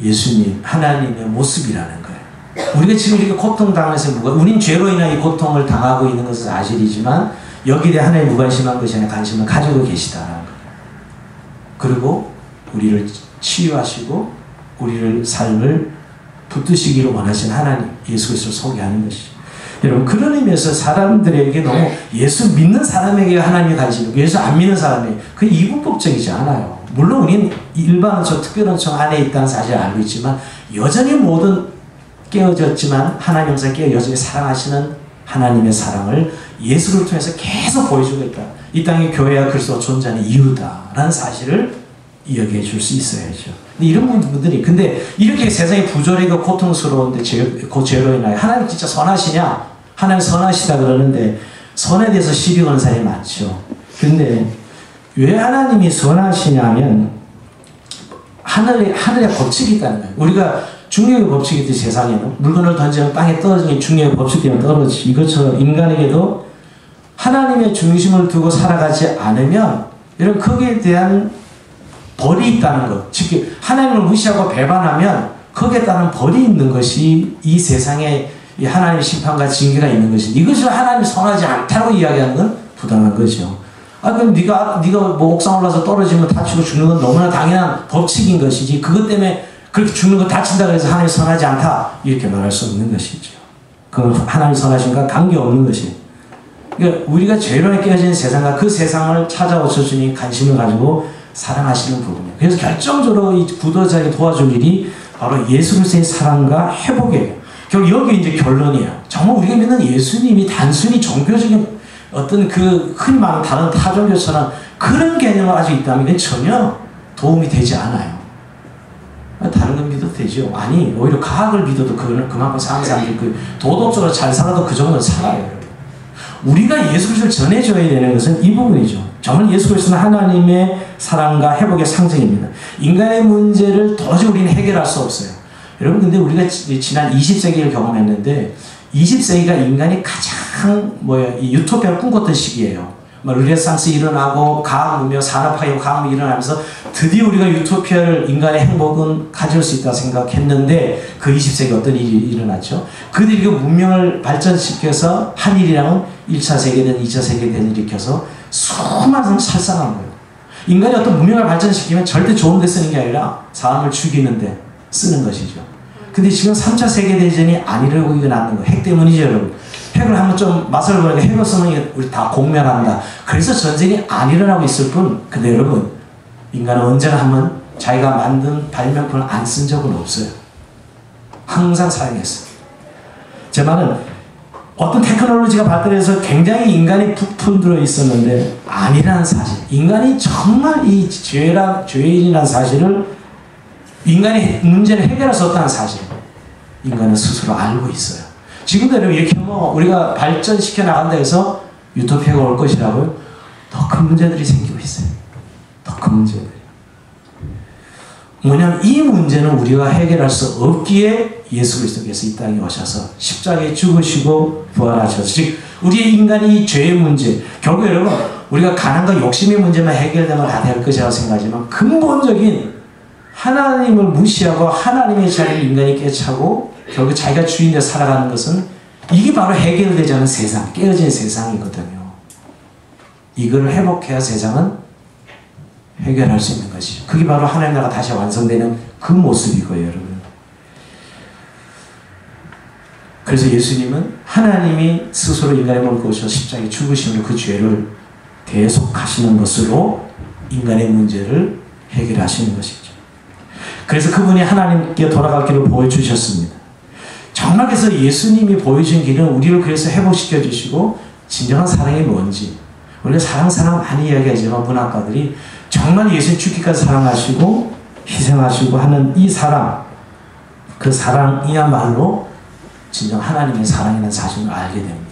예수님 하나님의 모습이라는 거예요. 우리가 지금 이렇게 고통당해서 우린 죄로 인하여 이 고통을 당하고 있는 것은 사실이지만 여기에 대해 하나님 무관심한 것이 아니라 관심을 가지고 계시다는 거예요. 그리고 우리를 치유하시고 우리를 삶을 붙드시기를 원하신 하나님 예수 그리스도를 소개하는 것이죠. 여러분 그런 의미에서 사람들에게 너무 예수 믿는 사람에게 하나님의 관심이고 예수 안 믿는 사람에게 그게 이분법적이지 않아요. 물론 우리는 일반원청 특별원청 안에 있다는 사실을 알고 있지만 여전히 모든 깨어졌지만 하나님 영상 깨어 여전히 사랑하시는 하나님의 사랑을 예수를 통해서 계속 보여주고 있다. 이 땅에 교회와 그리스도가 존재하는 이유다라는 사실을 이야기해 줄 수 있어야죠. 근데 이런 분들이 근데 이렇게 세상이 부조리고 고통스러운데 그 죄로 인하여 하나님 진짜 선하시냐? 하나님 선하시다 그러는데 선에 대해서 시비 거는 사람이 많죠. 근데 왜 하나님이 선하시냐면 하늘에 법칙이 있다는 거예요. 우리가 중력의 법칙이 있듯이 세상에는 물건을 던지면 땅에 떨어지는 중력의 법칙 때문에 떨어지지. 이것처럼 인간에게도 하나님의 중심을 두고 살아가지 않으면 이런 거기에 대한 벌이 있다는 것. 즉 하나님을 무시하고 배반하면 거기에 따른 벌이 있는 것이 이 세상에 이 하나님의 심판과 징계가 있는 것이 이것을 하나님이 선하지 않다고 이야기하는 건 부당한 거죠. 그럼 네가 뭐 옥상 올라서 떨어지면 다치고 죽는 건 너무나 당연한 법칙인 것이지 그것 때문에 그렇게 죽는 거 다친다고 해서 하나님이 선하지 않다 이렇게 말할 수 없는 것이죠. 그건 하나님 선하신과 관계없는 것이에요. 그러니까 우리가 죄로 깨어진 세상과 그 세상을 찾아오셔 주니 관심을 가지고 사랑하시는 부분이에요. 그래서 결정적으로 이 구도자에게 도와줄 일이 바로 예수 그리스도의 사랑과 회복이에요. 결국 여기 이제 결론이에요. 정말 우리가 믿는 예수님이 단순히 종교적인 어떤 그 흔히 말하는 다른 타종교처럼 그런 개념을 가지고 있다면 전혀 도움이 되지 않아요. 다른 건 믿어도 되죠. 아니 오히려 과학을 믿어도 그만큼 사는 사람들이 그 도덕적으로 잘 살아도 그 정도는 살아요. 우리가 예수 그리스도를 전해줘야 되는 것은 이 부분이죠. 정말 예수 그리스도는 하나님의 사랑과 회복의 상징입니다. 인간의 문제를 도저히 우리는 해결할 수 없어요. 여러분 근데 우리가 지난 20세기를 경험했는데 20세기가 인간이 가장 이 유토피아를 꿈꿨던 시기예요. 르네상스 일어나고 과학 문명, 산업화이고 과학 문명이 일어나면서 드디어 우리가 유토피아를 인간의 행복은 가질 수 있다 생각했는데 그 20세기 어떤 일이 일어났죠? 그들이 그 문명을 발전시켜서 한 일이라면 1차 세계대전, 2차 세계대전을 일으켜서 수많은 사람을 살상한 거예요. 인간이 어떤 문명을 발전시키면 절대 좋은 데 쓰는 게 아니라 사람을 죽이는데 쓰는 것이죠. 근데 지금 3차 세계대전이 안 일어나는 거예요. 핵 때문이죠, 여러분. 핵을 한번 좀 맛을 보니까 핵을 쓰면 우리 다 공멸한다. 그래서 전쟁이 안 일어나고 있을 뿐, 근데 여러분, 인간은 언제나 한번 자기가 만든 발명품을 안 쓴 적은 없어요. 항상 사용했어요. 제 말은 어떤 테크놀로지가 발달해서 굉장히 인간이 부푼 들어 있었는데 아니라는 사실. 인간이 정말 이 죄인이라는 사실을 인간이 문제를 해결할 수 없다는 사실. 인간은 스스로 알고 있어요. 지금도 여러분 이렇게 우리가 발전시켜 나간다 해서 유토피아가 올 것이라고요? 더 큰 문제들이 생기고 있어요. 더 큰 문제들이. 뭐냐면 이 문제는 우리가 해결할 수 없기에 예수 그리스도께서 이 땅에 오셔서 십자가에 죽으시고 부활하셔서 즉 우리의 인간이 죄의 문제 결국 여러분 우리가 가난과 욕심의 문제만 해결되면 다 될 것이라고 생각하지만 근본적인 하나님을 무시하고 하나님의 자리를 인간이 깨차고 결국 자기가 주인되어 살아가는 것은 이게 바로 해결되지 않은 세상, 깨어진 세상이거든요. 이걸 회복해야 세상은 해결할 수 있는 것이죠. 그게 바로 하나님 나라가 다시 완성되는 그 모습이고요, 여러분. 그래서 예수님은 하나님이 스스로 인간의 몸을 오셔서 십자가에 죽으심으로 그 죄를 대속하시는 것으로 인간의 문제를 해결하시는 것이죠. 그래서 그분이 하나님께 돌아갈 길을 보여주셨습니다. 정말 그래서 예수님이 보여준 길은 우리를 그래서 회복시켜 주시고 진정한 사랑이 뭔지 원래 사랑 많이 이야기하지만 문학가들이 정말 예수님 죽기까지 사랑하시고 희생하시고 하는 이 사랑 그 사랑이야말로 진정 하나님의 사랑이라는 사실을 알게 됩니다.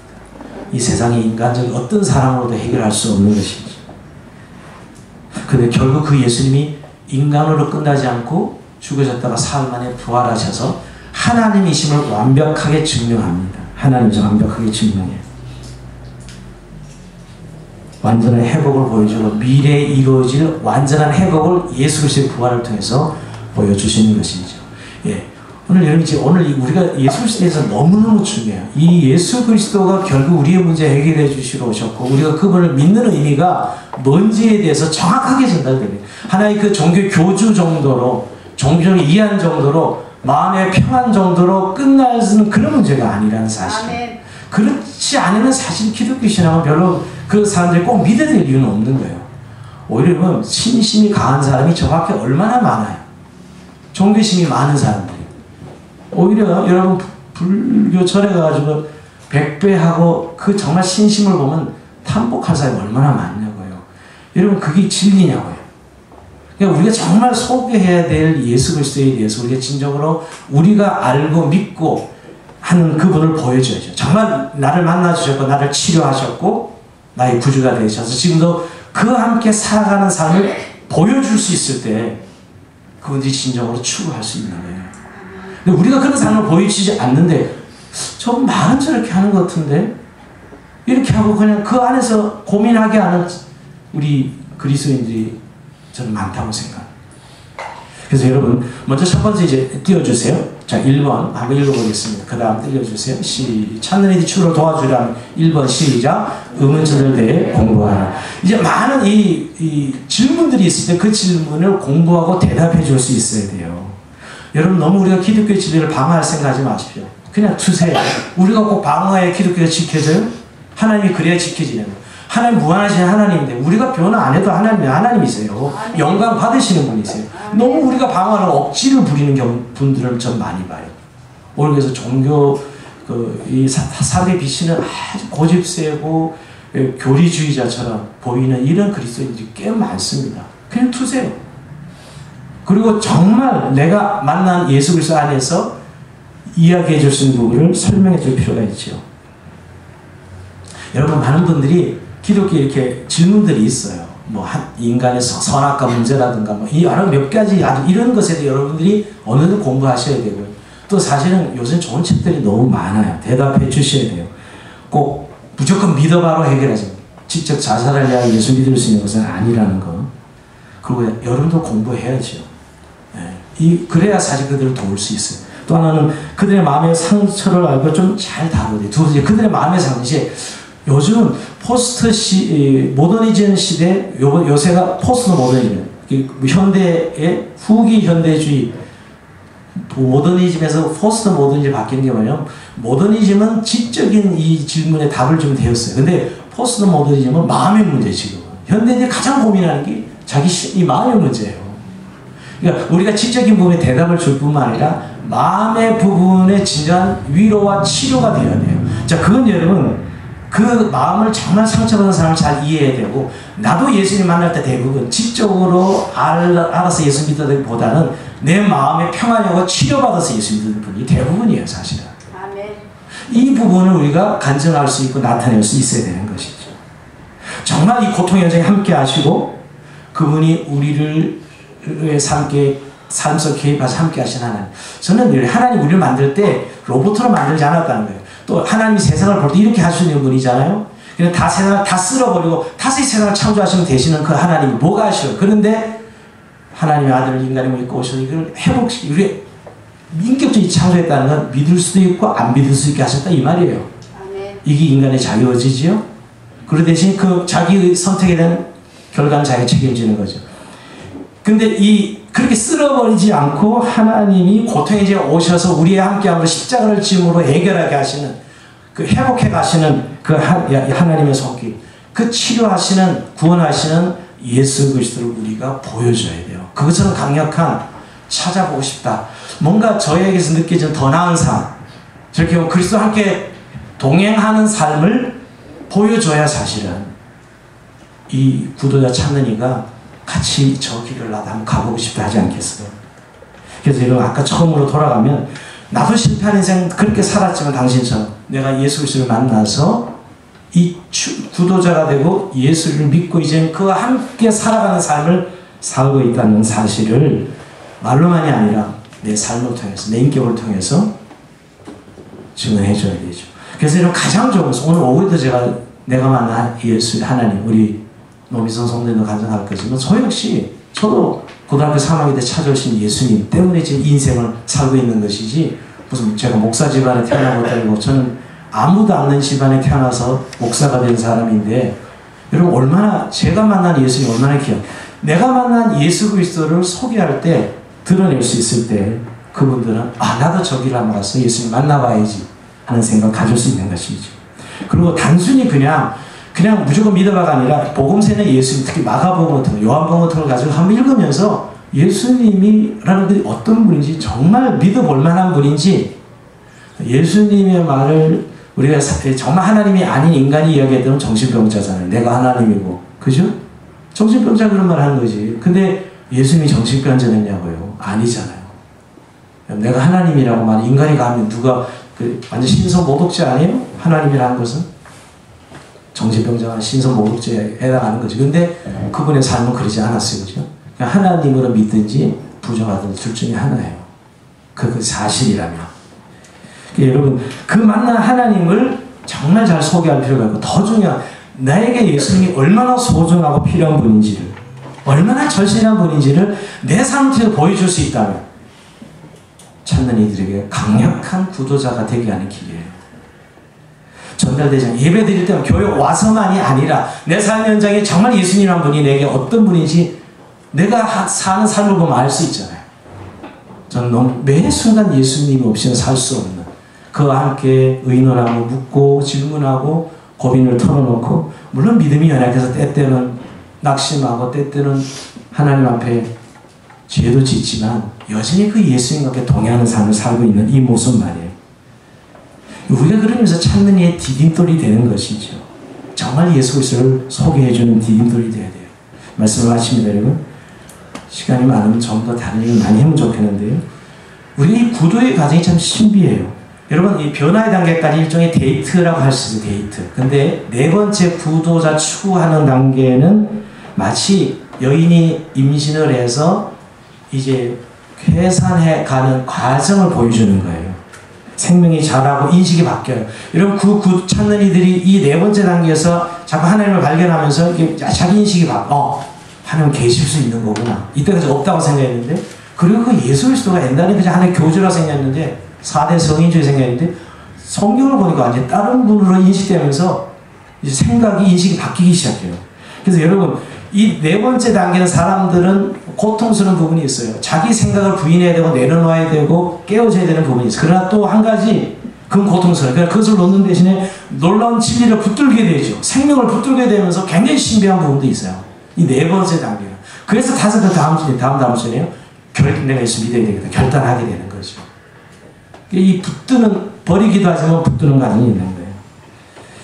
이 세상의 인간적인 어떤 사랑으로도 해결할 수 없는 것이죠. 그런데 결국 그 예수님이 인간으로 끝나지 않고 죽으셨다가 사흘 만에 부활하셔서 하나님이심을 완벽하게 증명합니다. 하나님이심 완벽하게 증명해요. 완전한 회복을 보여주고 미래에 이루어질 완전한 회복을 예수 그리스도의 부활을 통해서 보여주시는 것이죠. 예. 오늘 우리가 예수 그리스도에 대해서 너무너무 중요해요. 이 예수 그리스도가 결국 우리의 문제 해결해 주시러 오셨고 우리가 그분을 믿는 의미가 뭔지에 대해서 정확하게 전달됩니다. 하나의 그 종교 교주 정도로 종교를 이해한 정도로 마음의 평안 정도로 끝나는 그런 문제가 아니라는 사실. 아멘. 그렇지 않으면 사실 기독교 신앙은 별로 그 사람들이 꼭 믿어야 될 이유는 없는 거예요. 오히려 보면 신심이 강한 사람이 저 밖에 얼마나 많아요. 종교심이 많은 사람들이. 오히려 여러분 불교 절에 가가지고 100배하고 그 정말 신심을 보면 탐복할 사람이 얼마나 많냐고요. 여러분 그게 진리냐고요. 그러니까 우리가 정말 소개해야 될 예수 그리스도에 대해서 우리가 진정으로 우리가 알고 믿고 하는 그분을 보여줘야죠. 정말 나를 만나주셨고 나를 치료하셨고 나의 구주가 되셔서 지금도 그와 함께 살아가는 삶을 보여줄 수 있을 때 그분들이 진정으로 추구할 수 있는 거예요. 근데 우리가 그런 삶을 보여주지 않는데 저 말은 저렇게 하는 것 같은데 이렇게 하고 그냥 그 안에서 고민하게 하는 우리 그리스도인들이 저는 많다고 생각합니다. 그래서 여러분 먼저 첫 번째 이제 띄워주세요. 자 1번 한번 읽어보겠습니다. 그 다음 띄워주세요. 찾는 이들이 추구를 도와주라면 1번 시작. 의문점을 대해 공부하라. 이제 많은 이 질문들이 있을 때 그 질문을 공부하고 대답해 줄 수 있어야 돼요. 여러분 너무 우리가 기독교의 진리를 방어할 생각하지 마십시오. 그냥 두세요. 우리가 꼭 방어해야 기독교가 지켜져요? 하나님이 그래야 지켜지는 거예요. 하나님 무한하신 하나님인데 우리가 변화 안 해도 하나님이세요. 영광 받으시는 분이세요. 너무 우리가 방어하는 억지를 부리는 분들을 전 많이 봐요. 오늘 그래서 종교 이 사람이 비치는 아주 고집세고 교리주의자처럼 보이는 이런 그리스도인들이 꽤 많습니다. 그냥 두세요. 그리고 정말 내가 만난 예수 그리스도 안에서 이야기해 줄 수 있는 부분을 설명해 줄 필요가 있죠. 여러분 많은 분들이 기독교에 이렇게 질문들이 있어요. 뭐 인간의 선악과 문제라든가 뭐 여러 몇 가지 아주 이런 것에 대해 여러분들이 어느 정도 공부하셔야 되고요. 또 사실은 요즘 좋은 책들이 너무 많아요. 대답해 주셔야 돼요. 꼭 무조건 믿어봐로 해결하지. 직접 자살하려 예수 믿을 수 있는 것은 아니라는 거. 그리고 여러분도 공부해야죠. 그래야 사실 그들을 도울 수 있어요. 또 하나는 그들의 마음의 상처를 알고 좀 잘 다뤄야 돼요. 두 번째 그들의 마음의 상처. 요즘은 모더니즘 시대, 요새가 포스트 모더니즘, 현대의 후기 현대주의, 모더니즘에서 포스트 모더니즘 바뀐 게 뭐냐면, 모더니즘은 지적인 이 질문에 답을 주면 되었어요. 근데 포스트 모더니즘은 마음의 문제, 지금. 현대인들이 가장 고민하는 게 자기 마음의 문제예요. 그러니까 우리가 지적인 부분에 대답을 줄 뿐만 아니라, 마음의 부분에 진정한 위로와 치료가 되어야 돼요. 자, 그건 여러분, 그 마음을 정말 상처받은 사람을 잘 이해해야 되고 나도 예수님 만날 때 대부분 지적으로 알아서 예수 믿다기보다는 내 마음의 평안이고 치료받아서 예수 믿는 분이 대부분이에요. 사실은. 아멘. 이 부분을 우리가 간증할 수 있고 나타낼 수 있어야 되는 것이죠. 정말 이 고통 현장에 함께 하시고 그분이 우리를 삶 속 개입해서 함께 하신 하나님. 저는 늘 하나님 우리를 만들 때 로봇으로 만들지 않았다는 거예요. 또 하나님이 세상을 볼 때 이렇게 하시는 분이잖아요. 그냥 다 세상을 다 쓸어버리고 다시 세상을 창조하시면 되시는 그 하나님이 뭐가 아쉬워요. 그런데 하나님의 아들을 인간의 입고 오셔서 이걸 회복시키고 우리 인격적인 창조했다는 건 믿을 수도 있고 안 믿을 수 있게 하셨다 이 말이에요. 아멘. 이게 인간의 자유의지지요. 그러 대신 그 자기의 선택에 대한 결과는 자기가 책임지는 거죠. 근데 그렇게 쓸어버리지 않고 하나님이 고통에 이제 오셔서 우리와 함께함으로 십자가를 짐으로 해결하게 하시는 그 회복해 가시는 그 하나님의 손길, 그 치료하시는 구원하시는 예수 그리스도를 우리가 보여줘야 돼요. 그것은 강력한 찾아보고 싶다. 뭔가 저에게서 느껴지는 더 나은 삶, 저렇게 그리스도와 함께 동행하는 삶을 보여줘야 사실은 이 구도자 찾는 이가 같이 저 길을 나도 한번 가보고 싶다 하지 않겠어요? 그래서 여러분 아까 처음으로 돌아가면 나도 실패한 인생 그렇게 살았지만 당신처럼 내가 예수 그리스도를 만나서 이 구도자가 되고 예수를 믿고 이제 그와 함께 살아가는 삶을 살고 있다는 사실을 말로만이 아니라 내 삶을 통해서 내 인격을 통해서 증언해 줘야 되죠. 그래서 여러분 가장 좋은 것은 오늘 오후에도 내가 만난 예수 하나님 우리 노미선 성도님도 간증할 거지만 저 역시 저도 고등학교 3학년 때 찾아오신 예수님 때문에 지금 인생을 살고 있는 것이지 무슨 제가 목사 집안에 태어난 것도 아니고 저는 아무도 없는 집안에 태어나서 목사가 된 사람인데 여러분 얼마나 제가 만난 예수님 얼마나 귀한 내가 만난 예수 그리스도를 소개할 때 드러낼 수 있을 때 그분들은 나도 저기를 한번 가서 예수님 만나봐야지 하는 생각 가질 수 있는 것이죠. 그리고 단순히 그냥 무조건 믿어봐가 아니라 복음서는 예수님 특히 마가복음 같은 거 요한복음 같은 걸 가지고 한번 읽으면서 예수님이라는 분이 어떤 분인지 정말 믿어볼 만한 분인지 예수님의 말을 우리가 정말 하나님이 아닌 인간이 이야기했던 정신병자잖아요. 내가 하나님이고. 그죠? 정신병자 그런 말 하는 거지. 근데 예수님이 정신병자였냐고요? 아니잖아요. 내가 하나님이라고 말 인간이 가면 누가 완전 신성모독죄 아니에요? 하나님이라는 것은? 정신병자가 신성모독죄에 해당하는 거죠. 근데 그분의 삶은 그러지 않았어요. 그죠? 하나님으로 믿든지 부정하든지 둘 중에 하나예요. 그 사실이라면. 여러분, 그 만난 하나님을 정말 잘 소개할 필요가 있고, 더 중요한, 나에게 예수님이 얼마나 소중하고 필요한 분인지를, 얼마나 절실한 분인지를 내 상태로 보여줄 수 있다면, 찾는 이들에게 강력한 구도자가 되게 하는 길이에요. 전달대장, 예배 드릴 때는 교회 와서만이 아니라, 내 삶 현장에 정말 예수님이란 분이 내게 어떤 분인지, 내가 사는 삶을 보면 알 수 있잖아요. 저는 매 순간 예수님 없이는 살 수 없는, 그와 함께 의논하고 묻고 질문하고 고민을 털어놓고, 물론 믿음이 연약해서 때때는 낙심하고 때때는 하나님 앞에 죄도 짓지만 여전히 그 예수님과 함께 동행하는 삶을 살고 있는 이 모습 말이에요. 우리가 그러면서 찾는 이의 디딤돌이 되는 것이죠. 정말 예수 그리스도를 소개해주는 디딤돌이 되어야 돼요. 말씀을 마칩니다, 여러분. 시간이 많으면 좀 더 다른 일을 많이 하면 좋겠는데요. 우리 이 구도의 과정이 참 신비해요. 여러분, 이 변화의 단계까지 일종의 데이트라고 할 수 있어요, 데이트. 근데 네 번째 구도자 추구하는 단계는 마치 여인이 임신을 해서 이제 쾌산해 가는 과정을 보여주는 거예요. 생명이 자라고 인식이 바뀌어요. 여러분, 찾는 이들이 이 네 번째 단계에서 자꾸 하나님을 발견하면서 자기 인식이 하나님 계실 수 있는 거구나. 이때까지 없다고 생각했는데, 그리고 그 예수 그리스도가 옛날에 그냥 하나의 교주라 생각했는데, 4대 성인주의 생각했는데, 성경을 보니까 완전히 다른 분으로 인식되면서 이제 생각이, 인식이 바뀌기 시작해요. 그래서 여러분, 이 네 번째 단계는 사람들은 고통스러운 부분이 있어요. 자기 생각을 부인해야 되고 내려놓아야 되고 깨워져야 되는 부분이 있어요. 그러나 또 한 가지, 그건 고통스러워요. 그러니까 그것을 놓는 대신에 놀라운 진리를 붙들게 되죠. 생명을 붙들게 되면서 굉장히 신비한 부분도 있어요. 이 네 번째 단계는. 그래서 다음 단계네요. 내가 예수 믿어야 되겠다. 결단하게 되는 거죠. 이 붙드는, 버리기도 하지만 붙드는 과정이 있는 거예요.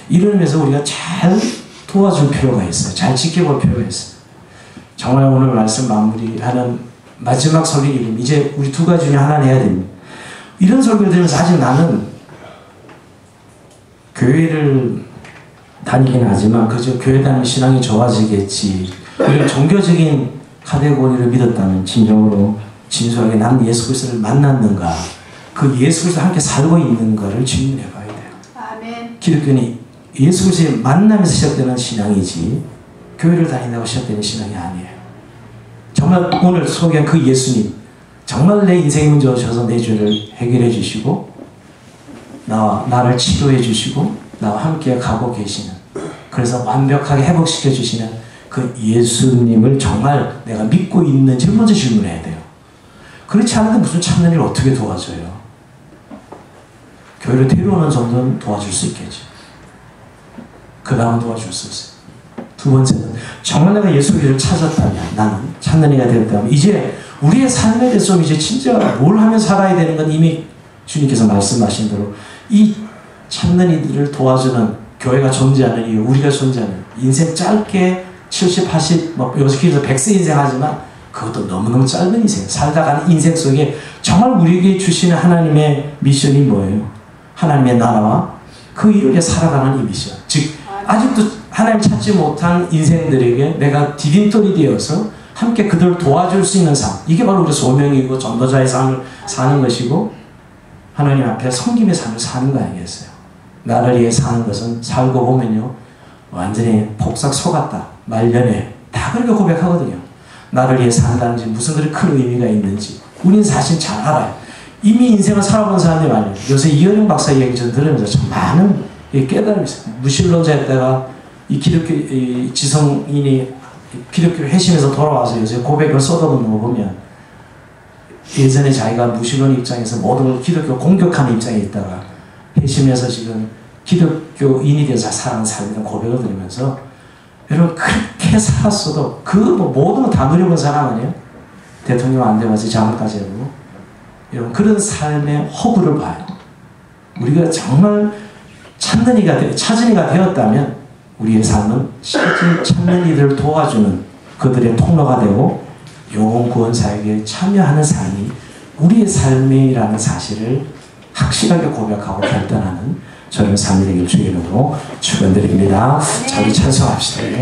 이런 면에서 우리가 잘 도와줄 필요가 있어요. 잘 지켜볼 필요가 있어요. 정말 오늘 말씀 마무리하는 마지막 설교는 이제 우리 두 가지 중에 하나는 해야 됩니다. 이런 설교를 들으면서 사실 나는 교회를 다니긴 하지만 그저 교회 다니면 신앙이 좋아지겠지. 이런 종교적인 카테고리를 믿었다면 진정으로 진솔하게 나는 예수 그리스도를 만났는가, 그 예수 그리스도와 함께 살고 있는가를 질문해 봐야 돼요. 아멘. 기독교는 예수 그리스도의 만남에서 시작되는 신앙이지 교회를 다닌다고 시작되는 신앙이 아니에요. 정말 오늘 소개한 그 예수님, 정말 내 인생의 문제 오셔서 내 죄를 해결해 주시고 나를 치료해 주시고 나와 함께 가고 계시는, 그래서 완벽하게 회복시켜 주시는 그 예수님을 정말 내가 믿고 있는지 먼저 질문해야 돼요. 그렇지 않은데 무슨 찾는 일을 어떻게 도와줘요? 교회를 데려오는 정도는 도와줄 수 있겠죠. 그 다음은 도와줄 수 없어요. 두 번째는 정말 내가 예수 그리스도를 찾았다면, 나는 찾는 이가 되었다면 이제 우리의 삶에 대해서 이제 진짜 뭘 하면 살아야 되는 건 이미 주님께서 말씀하신 대로 이 찾는 이들을 도와주는 교회가 존재하는 이유, 우리가 존재하는 인생 짧게 70, 80, 여기서 100세 인생 하지만 그것도 너무너무 짧은 인생, 살다가는 인생 속에 정말 우리에게 주시는 하나님의 미션이 뭐예요? 하나님의 나라와 그 이루게 살아가는 이 미션. 즉 아직도 하나님 찾지 못한 인생들에게 내가 디딤돌이 되어서 함께 그들을 도와줄 수 있는 삶, 이게 바로 우리 소명이고 전도자의 삶을 사는 것이고 하나님 앞에 섬김의 삶을 사는 거 아니겠어요? 나를 위해 사는 것은 살고 보면요 완전히 폭삭 속았다, 말년에 다 그렇게 고백하거든요. 나를 위해 산다는 게 무슨 그렇게 큰 의미가 있는지 우리는 사실 잘 알아요. 이미 인생을 살아본 사람들이 많아요. 요새 이현영 박사 이야기 전 들으면서 참 많은 깨달음이 있어요. 무신론자였다가 이 기독교 지성인이 기독교 회심해서 돌아와서 요새 고백을 쏟아붓는 거 보면 예전에 자기가 무신론 입장에서 모든 걸 기독교 공격하는 입장에 있다가 회심해서 지금 기독교인이 돼서 사는 삶이라는 고백을 들으면서 여러분 그렇게 살았어도 그 모든 걸 다 누려본 사람 아니에요? 대통령 안 돼가지고 장을까지 해보고 여러분 그런 삶의 허구를 봐요. 우리가 정말 찾는 이가 되었다면 우리의 삶은 실제 찾는 이들을 도와주는 그들의 통로가 되고 영혼 구원 사역에 참여하는 삶이 우리의 삶이라는 사실을 확실하게 고백하고 결단하는 저런 삶이 되길 주의 이름으로 축원드립니다. 자, 우리 찬송합시다.